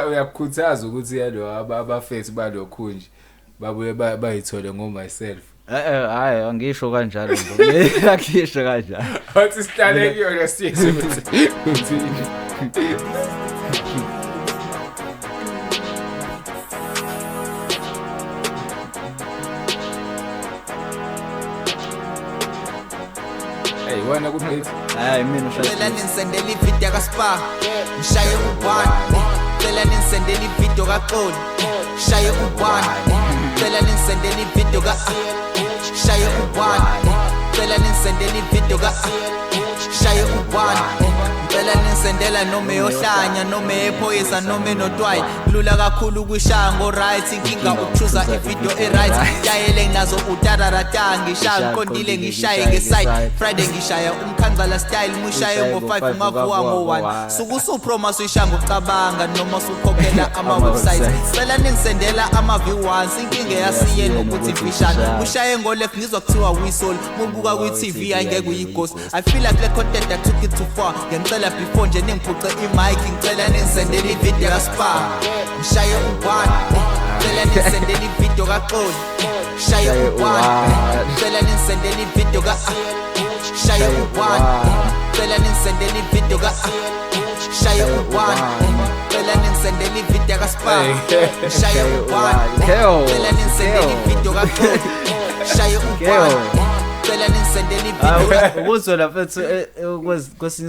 Uyakukhuthaza ukuthi yalo abafethu balokhu nje babuye bayithole myself. Hayi angisho kanjalo nje. Akisho kanjalo. Wathi sihlale kuyona sithi Hey wena kuphethe. Hayi mina Cela nisendele ivideo kaSpa Ngishaye u1 Cela nisendele ivideo kaXoli Ngishaye u1 Cela nisendele ivideo ka Ngishaye u1 Cela nisendele ivideo ka Ngishaye u1 Cela nisendela noma eyohlanya noma ephoyisa noma enotwayi lula kakhulu kwishaya ngo right inkinga ukuchuza ivideo right yayele nazo utararata ngishaya ngiqondile ngishaye ngeside Friday ngishaya umkhanzala style mushaye ngo5 ungavuka ngo1 suku supromise uyishaya ngokucabanga noma usukhokhela ama websites cela ningisendela ama viewers inkinga yasiyeni ukuthi mfishane ushaye ngo left ngizwa kuthiwa whistle mubuka ku TV angeke uyighost I feel like the content that took it too far ngicela before nje ningiphuce imic ngicela nisendele ivideo kaSpa Ngishaye u1 ngicela nisendele ivideo kaXoli Ngishaye u1 ngicela nisendele ivideo ka Ngishaye u1 ngicela nisendele ivideo ka Ngishaye u1 ngicela nisendele ivideo kaSpa Ngishaye u1 ngicela nisendele ivideo kaXoli Ngishaye u1 ngicela nisendele ivideo ukuzwela mfethu kwesinye